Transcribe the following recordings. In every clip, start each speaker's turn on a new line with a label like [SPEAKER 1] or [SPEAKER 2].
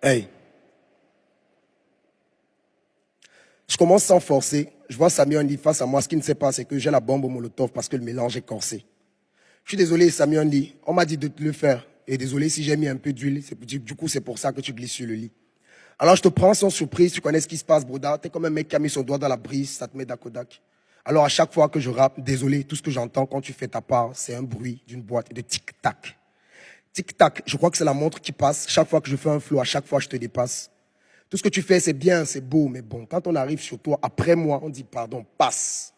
[SPEAKER 1] Hey, je commence sans forcer. Je vois Samy Only face à moi. Ce qu'il ne sait pas, c'est que j'ai la bombe au molotov parce que le mélange est corsé. Je suis désolé, Samy Only. On m'a dit de te le faire. Et désolé si j'ai mis un peu d'huile. Du coup, c'est pour ça que tu glisses sur le lit. Alors, je te prends sans surprise. Tu connais ce qui se passe, Broda. T'es comme un mec qui a mis son doigt dans la brise. Ça te met d'Akodak. Alors, à chaque fois que je rappe, désolé, tout ce que j'entends quand tu fais ta part, c'est un bruit d'une boîte de tic-tac. Tic-tac, je crois que c'est la montre qui passe. Chaque fois que je fais un flow, à chaque fois, je te dépasse. Tout ce que tu fais, c'est bien, c'est beau, mais bon, quand on arrive sur toi, après moi, on dit pardon, passe.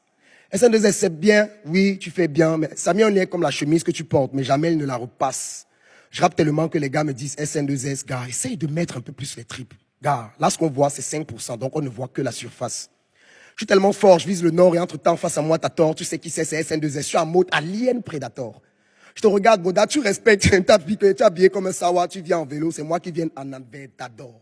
[SPEAKER 1] SN2S, c'est bien, oui, tu fais bien, mais Samy, on est comme la chemise que tu portes, mais jamais elle ne la repasse. Je rappe tellement que les gars me disent SN2S, gars, essaye de mettre un peu plus les tripes. Gars, là, ce qu'on voit, c'est 5%, donc on ne voit que la surface. Je suis tellement fort, je vise le nord et entre-temps, face à moi, t'as tort. Tu sais qui c'est SN2S. Je suis en mode alien prédateur. Je te regarde, Boda, tu respectes, tu es habillé comme un sawa, tu viens en vélo, c'est moi qui viens en Aventador.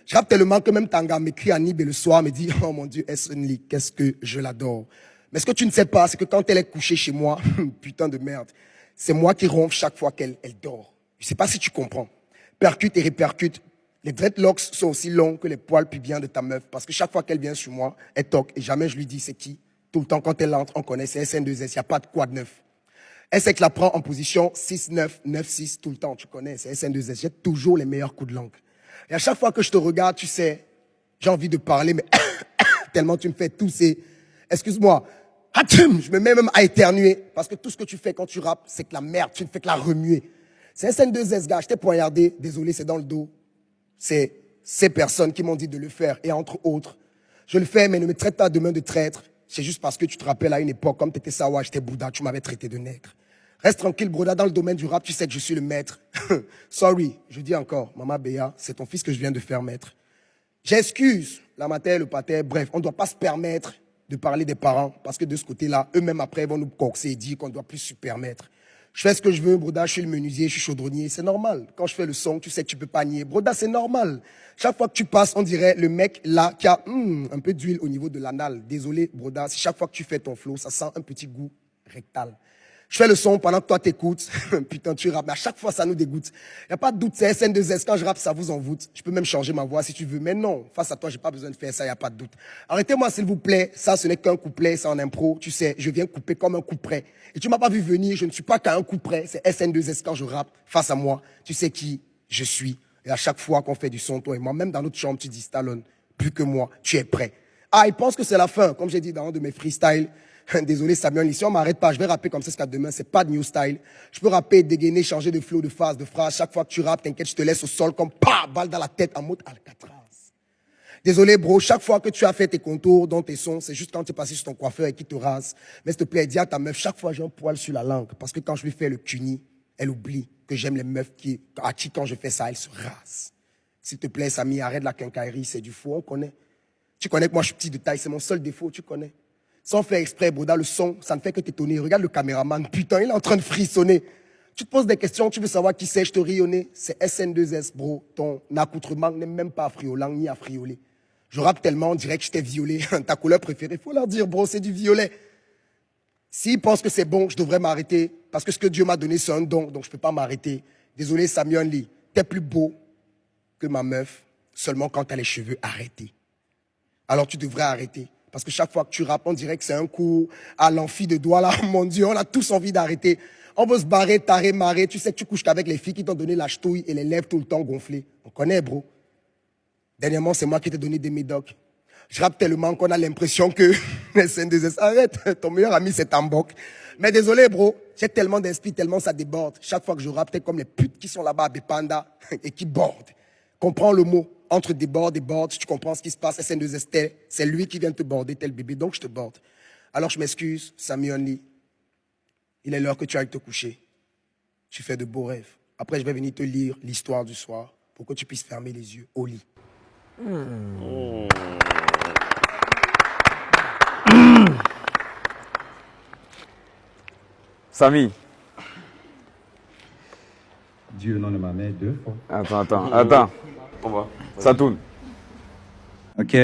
[SPEAKER 1] Je rappe tellement que même Tanga m'écrit à Nib le soir, me dit, oh mon Dieu, S.N.L.I., qu'est-ce que je l'adore. Mais ce que tu ne sais pas, c'est que quand elle est couchée chez moi, putain de merde, c'est moi qui ronfle chaque fois qu'elle dort. Je sais pas si tu comprends. Percute et répercute. Les dreadlocks sont aussi longs que les poils pubiens de ta meuf, parce que chaque fois qu'elle vient sur moi, elle toque, et jamais je lui dis c'est qui. Tout le temps, quand elle entre, on connaît, c'est SN2S, il n'y a pas de quoi de neuf. Elle sait que la prend en position 6-9, 9-6 tout le temps, tu connais, c'est SN2S. J'ai toujours les meilleurs coups de langue. Et à chaque fois que je te regarde, tu sais, j'ai envie de parler, mais tellement tu me fais tousser. Excuse-moi, je me mets même à éternuer, parce que tout ce que tu fais quand tu rappes, c'est que la merde, tu ne fais que la remuer. C'est SN2S, gars, je t'ai poignardé, désolé, c'est dans le dos. C'est ces personnes qui m'ont dit de le faire, et entre autres, je le fais, mais ne me traite pas demain de traître. C'est juste parce que tu te rappelles à une époque, comme tu étais Sawa, j'étais Bouddha, tu m'avais traité de nègre. Reste tranquille, Broda, dans le domaine du rap, tu sais que je suis le maître. Sorry, je dis encore, Maman Béa, c'est ton fils que je viens de faire maître. J'excuse la mater, le pater, bref, on ne doit pas se permettre de parler des parents, parce que de ce côté-là, eux-mêmes après vont nous coxer et dire qu'on ne doit plus se permettre. Je fais ce que je veux, Broda, je suis le menuisier, je suis chaudronnier, c'est normal. Quand je fais le son, tu sais que tu peux pas nier. Broda, c'est normal. Chaque fois que tu passes, on dirait le mec là qui a un peu d'huile au niveau de l'anal. Désolé, Broda, si chaque fois que tu fais ton flow, ça sent un petit goût rectal. Je fais le son pendant que toi t'écoutes. Putain, tu rappes. Mais à chaque fois, ça nous dégoûte. Il n'y a pas de doute, c'est SN2S. Quand je rappe, ça vous envoûte. Je peux même changer ma voix si tu veux. Mais non, face à toi, j'ai pas besoin de faire ça, il n'y a pas de doute. Arrêtez-moi, s'il vous plaît. Ça, ce n'est qu'un couplet, c'est en impro. Tu sais, je viens couper comme un coup près. Et tu m'as pas vu venir, je ne suis pas qu'à un coup près. C'est SN2S quand je rappe. Face à moi, tu sais qui je suis. Et à chaque fois qu'on fait du son, toi et moi, même dans notre chambre, tu dis, Stallone, plus que moi, tu es prêt. Ah, il pense que c'est la fin, comme j'ai dit dans un de mes freestyles. Désolé Samuel, si on m'arrête pas, je vais rapper comme ça jusqu'à demain, c'est pas de new style. Je peux rapper, dégainer, changer de flow, de phase, de phrase. Chaque fois que tu rappes, t'inquiète, je te laisse au sol comme balle dans la tête en mode Alcatraz. Désolé bro, chaque fois que tu as fait tes contours dans tes sons, c'est juste quand tu es passé sur ton coiffeur et qu'il te rase. Mais s'il te plaît, dis à ta meuf, chaque fois j'ai un poil sur la langue, parce que quand je lui fais le cuni, elle oublie que j'aime les meufs à qui quand je fais ça, elles se rasent. S'il te plaît Samy, arrête la quincaillerie, c'est du faux, on connaît. Tu connais que moi je suis petit de taille, c'est mon seul défaut, tu connais. Sans faire exprès, Boda, le son, ça ne fait que t'étonner. Regarde le caméraman, putain, il est en train de frissonner. Tu te poses des questions, tu veux savoir qui c'est, je te ris au nez. C'est SN2S, bro. Ton accoutrement n'est même pas affriolant ni affriolé. Je rappe tellement, on dirait que j'étais violé. Ta couleur préférée, faut leur dire, bro, c'est du violet. S'ils pensent que c'est bon, je devrais m'arrêter. Parce que ce que Dieu m'a donné, c'est un don, donc je ne peux pas m'arrêter. Désolé, Samuel Lee, t'es plus beau que ma meuf, seulement quand t'as les cheveux arrêtés. Alors tu devrais arrêter. Parce que chaque fois que tu rappes, on dirait que c'est un coup à l'amphi de doigts là. Mon Dieu, on a tous envie d'arrêter. On veut se barrer, taré, marrer. Tu sais que tu couches qu'avec les filles qui t'ont donné la ch'touille et les lèvres tout le temps gonflées. On connaît, bro. Dernièrement, c'est moi qui t'ai donné des médocs. Je rappe tellement qu'on a l'impression que SN2S, arrête, ton meilleur ami c'est Tambok. Mais désolé, bro, j'ai tellement d'esprit, tellement ça déborde. Chaque fois que je rappe, t'es comme les putes qui sont là-bas à Bepanda et qui bordent. Comprends le mot. Entre déborde et borde, tu comprends ce qui se passe. SN2S, c'est lui qui vient te border, tel bébé, donc je te borde. Alors je m'excuse, Samy Only. Il est l'heure que tu ailles te coucher. Tu fais de beaux rêves. Après, je vais venir te lire l'histoire du soir pour que tu puisses fermer les yeux au lit.
[SPEAKER 2] Samy.
[SPEAKER 3] Dieu non de ma mère deux fois.
[SPEAKER 2] Attends. On va. Ça tourne.
[SPEAKER 3] Ok.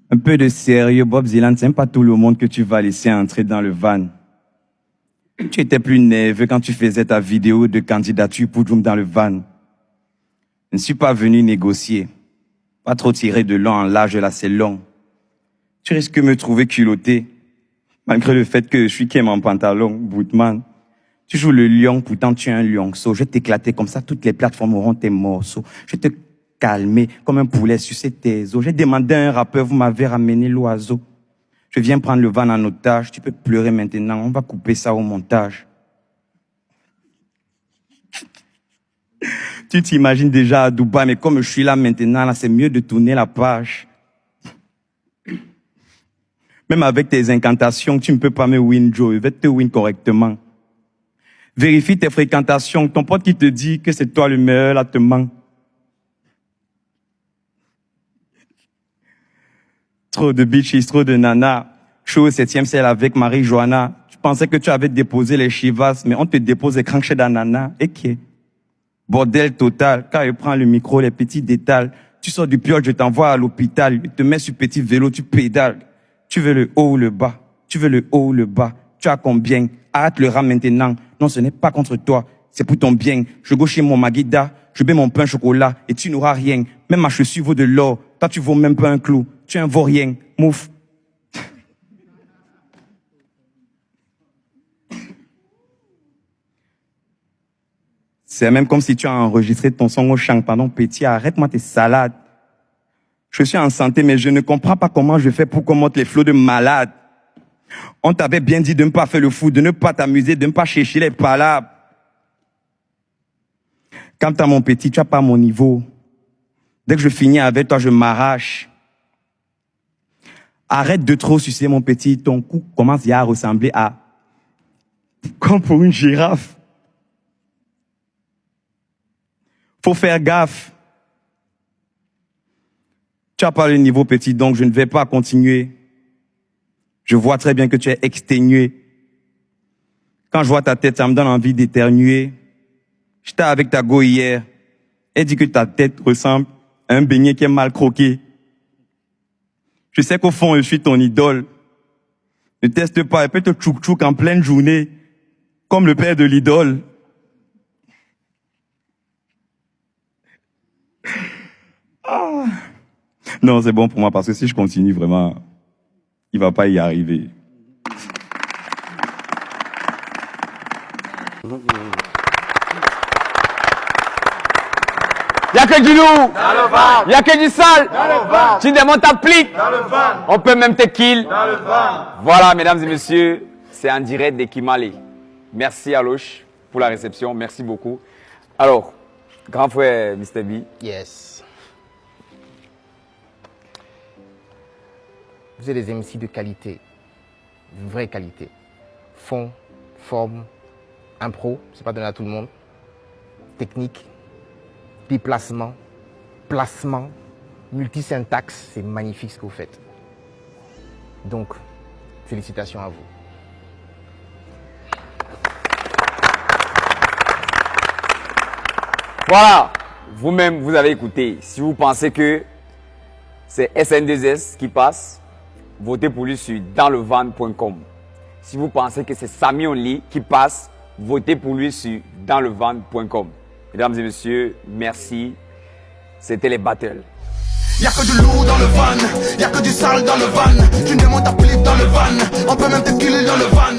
[SPEAKER 3] Un peu de sérieux, Bob Dylan, c'est pas tout le monde que tu vas laisser entrer dans le van. Tu étais plus nerveux quand tu faisais ta vidéo de candidature pour Joom dans le van. Je ne suis pas venu négocier. Pas trop tirer de long en large, là c'est long. Tu risques de me trouver culotté. Malgré le fait que je suis qu'un en pantalon, Bootman. Tu joues le lion, pourtant tu es un lionceau. Je vais t'éclater comme ça, toutes les plateformes auront tes morceaux. Je vais te calmer comme un poulet sucer tes os. J'ai demandé à un rappeur, vous m'avez ramené l'oiseau. Je viens prendre le van en otage, tu peux pleurer maintenant, on va couper ça au montage. Tu t'imagines déjà à Dubaï, mais comme je suis là maintenant, là, c'est mieux de tourner la page. Même avec tes incantations, tu ne peux pas me win, Joe, je vais te win correctement. Vérifie tes fréquentations, ton pote qui te dit que c'est toi le meilleur, là, te ment. Trop de bitches, trop de nanas. Je suis au 7e ciel avec Marie-Joanna. Tu pensais que tu avais déposé les chivas, mais on te dépose les cranchets d'ananas. Et qui? Bordel total. Quand je prends le micro, les petits détails. Tu sors du pioche, je t'envoie à l'hôpital. Je te mets sur petit vélo, tu pédales. Tu veux le haut ou le bas? Tu veux le haut ou le bas? Tu as combien? Arrête le rap maintenant. Non, ce n'est pas contre toi. C'est pour ton bien. Je go chez mon Maguida. Je mets mon pain au chocolat et tu n'auras rien. Même ma chaussure vaut de l'or. Toi, tu vaux même pas un clou. Tu es un vaurien. Mouf. C'est même comme si tu as enregistré ton son au champ. Pardon, petit, arrête-moi tes salades. Je suis en santé, mais je ne comprends pas comment je fais pour qu'on monte les flots de malades. On t'avait bien dit de ne pas faire le fou, de ne pas t'amuser, de ne pas chercher les palabres. Quand t'as mon petit, tu n'as pas mon niveau. Dès que je finis avec toi, je m'arrache. Arrête de trop sucer mon petit, ton cou commence à ressembler à... comme pour une girafe. Faut faire gaffe. Tu n'as pas le niveau petit, donc je ne vais pas continuer. Je vois très bien que tu es exténué. Quand je vois ta tête, ça me donne envie d'éternuer. J'étais avec ta go hier. Elle dit que ta tête ressemble à un beignet qui est mal croqué. Je sais qu'au fond, je suis ton idole. Ne teste pas, elle peut te tchouk-tchouk en pleine journée, comme le père de l'idole. Ah. Non, c'est bon pour moi, parce que si je continue vraiment, il va pas y arriver.
[SPEAKER 2] Il n'y a que du lourd. Il n'y a que du sale. Tu demandes ta plique. On peut même te kill. Voilà, mesdames et messieurs, c'est en direct des Kimale. Merci Aloche pour la réception. Merci beaucoup. Alors, grand frère Mr. B.
[SPEAKER 4] Yes. Vous êtes des MC de qualité, de vraie qualité. Fond, forme, impro, c'est pas donné à tout le monde. Technique, déplacement, placement, multisyntaxe, c'est magnifique ce que vous faites. Donc, félicitations à vous.
[SPEAKER 2] Voilà, vous-même, vous avez écouté. Si vous pensez que c'est SN2S qui passe, votez pour lui sur danslevan.com. Si vous pensez que c'est Samy Only qui passe, votez pour lui sur danslevan.com. Mesdames et messieurs, merci. C'était les battles.
[SPEAKER 5] Y'a que du lourd dans le van, y'a que du sale dans le van. Tu me demandes ta flip dans le van, on peut même te killer dans le van.